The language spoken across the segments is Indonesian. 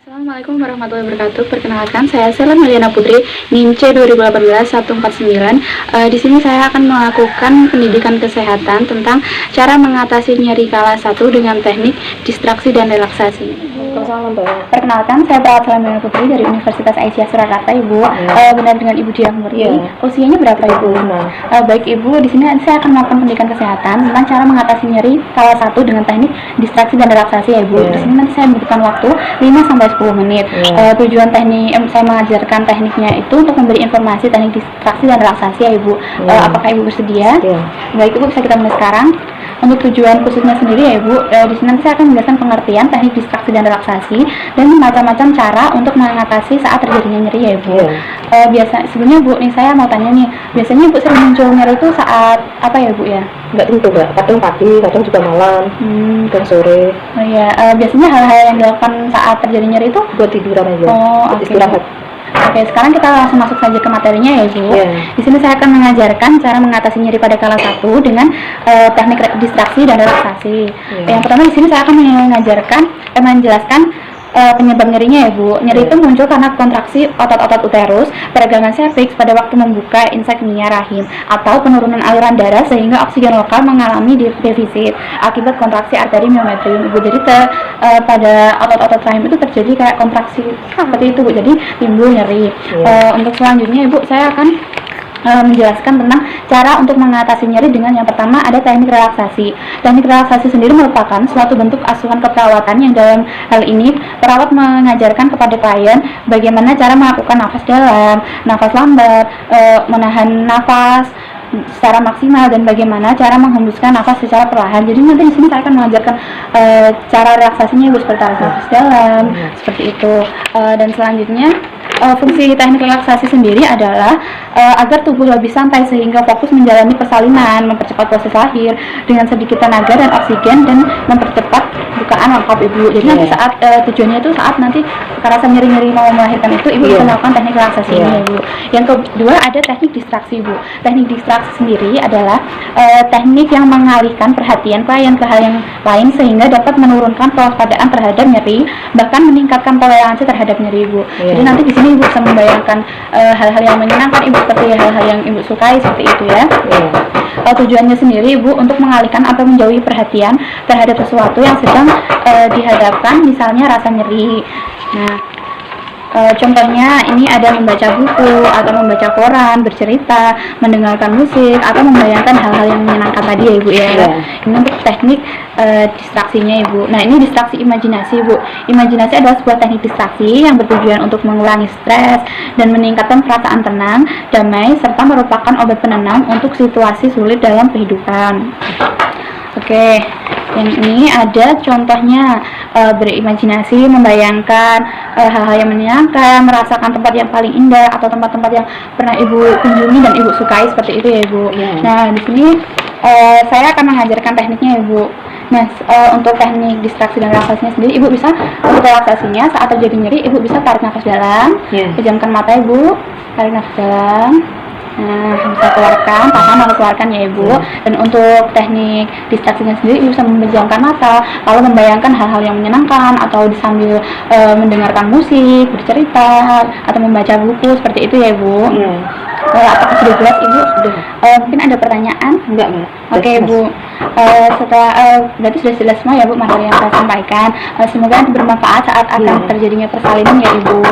Assalamualaikum warahmatullahi wabarakatuh. Perkenalkan, saya Sela Maliana Putri, NIM C 2018-149. Di sini saya akan melakukan pendidikan kesehatan tentang cara mengatasi nyeri kala 1 dengan teknik distraksi dan relaksasi. Perkenalkan, saya Sela Maliana Putri dari Universitas Aisyah Surakarta, Ibu. Benar dengan Ibu Diah Murni. Usianya berapa, Ibu? Baik, Ibu. Di sini saya akan melakukan pendidikan kesehatan tentang cara mengatasi nyeri kala 1 dengan teknik distraksi dan relaksasi, ya, Ibu. Di sini nanti saya membutuhkan waktu 5-10 menit. Tujuan teknik saya mengajarkan tekniknya itu untuk memberi informasi teknik distraksi dan relaksasi, ya, Ibu. Apakah Ibu bersedia? Baik, Ibu, bisa kita mulai sekarang. Untuk tujuan khususnya sendiri, ya, Ibu, di sini nanti saya akan menjelaskan pengertian teknik distraksi dan relaksasi dan macam-macam cara untuk mengatasi saat terjadinya nyeri, ya, Ibu. Sebelumnya, Bu, nih saya mau tanya nih, biasanya Ibu sering muncul nyeri itu saat apa, ya, Bu, ya? Nggak tentu, Mbak. Kadang pagi, kadang juga malam, dan sore. Oh iya, biasanya hal-hal yang dilakukan saat terjadi nyeri itu Buat tiduran aja. buat istirahat. Oke, sekarang kita langsung masuk saja ke materinya, ya, Bu. Di sini saya akan mengajarkan cara mengatasi nyeri pada kala 1 dengan teknik distraksi dan relaksasi. Yang pertama di sini saya akan menjelaskan penyebab nyerinya, ya, Bu. Nyeri itu muncul karena kontraksi otot-otot uterus, peregangan serviks pada waktu membuka inseknia rahim, atau penurunan aliran darah sehingga oksigen lokal mengalami defisit akibat kontraksi arteri myometrium, Ibu. Jadi pada otot-otot rahim itu terjadi kayak kontraksi seperti itu, Bu. Jadi timbul nyeri. Untuk selanjutnya, Ibu, saya akan menjelaskan tentang cara untuk mengatasi nyeri dengan yang pertama ada teknik relaksasi. Teknik relaksasi sendiri merupakan suatu bentuk asuhan keperawatan yang dalam hal ini perawat mengajarkan kepada klien bagaimana cara melakukan nafas dalam, nafas lambat, menahan nafas secara maksimal, dan bagaimana cara menghembuskan nafas secara perlahan. Jadi nanti di sini saya akan mengajarkan cara relaksasinya, Ibu, seperti nafas dalam, seperti itu. Dan selanjutnya fungsi teknik relaksasi sendiri adalah agar tubuh lebih santai sehingga fokus menjalani persalinan, mempercepat proses lahir dengan sedikit tenaga dan oksigen, dan mempercepat bukaan lengkap, Ibu. Jadi nanti saat tujuannya itu saat nanti rasa nyeri-nyeri mau melahirkan itu, Ibu bisa melakukan teknik relaksasi ini, Ibu. Yang kedua ada teknik distraksi, Bu. Teknik distraksi sendiri adalah teknik yang mengalihkan perhatian klien ke hal yang lain sehingga dapat menurunkan kewaspadaan terhadap nyeri, bahkan meningkatkan toleransi terhadap nyeri, Ibu. Jadi nanti di sini Ibu bisa membayangkan hal-hal yang menyenangkan, Ibu, seperti hal-hal yang Ibu sukai, seperti itu, ya. Tujuannya sendiri, Ibu, untuk mengalihkan atau menjauhi perhatian terhadap sesuatu yang sedang dihadapkan, misalnya rasa nyeri. Nah, contohnya ini ada membaca buku atau membaca koran, bercerita, mendengarkan musik, atau membayangkan hal-hal yang menyenangkan tadi, ya, Ibu, ya. Ini untuk teknik distraksinya, Ibu. Nah, ini distraksi imajinasi, Bu. Imajinasi adalah sebuah teknik distraksi yang bertujuan untuk mengurangi stres dan meningkatkan perasaan tenang, damai, serta merupakan obat penenang untuk situasi sulit dalam kehidupan. Oke, yang ini ada contohnya berimajinasi, membayangkan hal-hal yang menyenangkan, merasakan tempat yang paling indah atau tempat-tempat yang pernah Ibu kunjungi dan Ibu sukai, seperti itu, ya, Ibu. Nah, di sini saya akan mengajarkan tekniknya, Ibu. Nah, untuk teknik distraksi dan relaksasinya sendiri, Ibu bisa untuk relaksasinya saat terjadi nyeri, Ibu bisa tarik nafas dalam, pejamkan mata, Ibu, tarik nafas dalam. Nah, bisa keluarkan, tahan lalu keluarkan, ya, Ibu. Dan untuk teknik distraksinya sendiri, Ibu bisa memejamkan mata, lalu membayangkan hal-hal yang menyenangkan, atau sambil mendengarkan musik, bercerita, atau membaca buku, seperti itu, ya, Ibu. Apakah sudah jelas, Ibu? Sudah. Mungkin ada pertanyaan? Enggak, Mbak. Oke, Ibu. Berarti sudah jelas semua, ya, Bu, materi yang saya sampaikan. Semoga nanti bermanfaat saat akan terjadinya persalinan, ya, Ibu.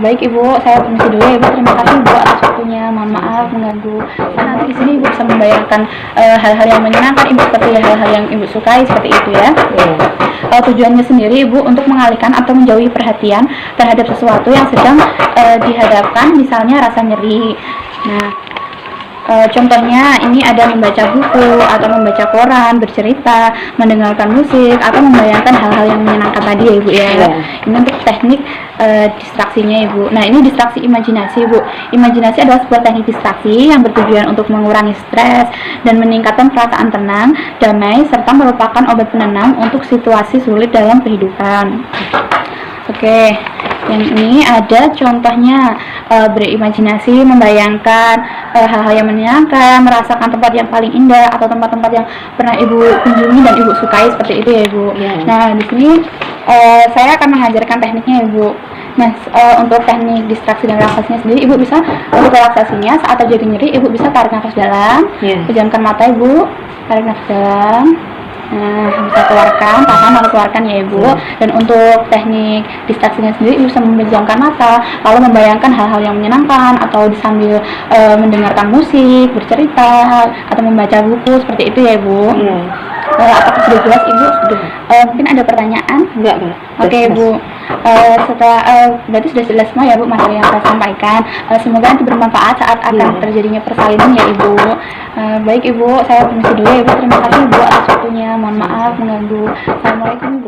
Baik, Ibu, saya permisi dulu, ya, Ibu. Terima kasih, Ibu, atas waktunya. Mohon maaf mengganggu. Nah, nanti di sini Ibu bisa membayangkan hal-hal yang menyenangkan, Ibu, seperti hal-hal yang Ibu sukai, seperti itu, ya. Tujuannya sendiri, Ibu, untuk mengalihkan atau menjauhi perhatian terhadap sesuatu yang sedang dihadapkan, misalnya rasa nyeri. Nah, contohnya ini ada membaca buku atau membaca koran, bercerita, mendengarkan musik, atau membayangkan hal-hal yang menyenangkan tadi, ya, Ibu, ya. Ini untuk teknik distraksinya, Ibu. Nah, ini distraksi imajinasi, Bu. Imajinasi adalah sebuah teknik distraksi yang bertujuan untuk mengurangi stres dan meningkatkan perasaan tenang, damai, serta merupakan obat penenang untuk situasi sulit dalam kehidupan. Oke, yang ini ada contohnya berimajinasi, membayangkan hal-hal yang menyenangkan, merasakan tempat yang paling indah atau tempat-tempat yang pernah Ibu kunjungi dan Ibu sukai seperti itu ya Ibu. Nah di sini saya akan mengajarkan tekniknya ya Ibu. Nah untuk teknik distraksi dan relaksasinya sendiri, Ibu bisa untuk relaksasinya saat terjadi nyeri, Ibu bisa tarik nafas dalam, pejamkan mata Ibu, tarik nafas dalam. Nah, bisa keluarkan, tahan lalu keluarkan ya Ibu. Dan untuk teknik distraksinya sendiri, Ibu bisa memejamkan mata, lalu membayangkan hal-hal yang menyenangkan atau sambil mendengarkan musik, bercerita, atau membaca buku seperti itu ya Ibu. Apakah sudah jelas Ibu? Mungkin ada pertanyaan? Enggak, Mbak. Oke Ibu, setelah berarti sudah jelas semua ya Bu materi yang saya sampaikan. Semoga nanti bermanfaat saat akan terjadinya persalinan ya Ibu. Baik Ibu, saya permisi dulu ya Ibu. Terima kasih Ibu atas waktunya. Mohon maaf mengganggu. Assalamualaikum Ibu.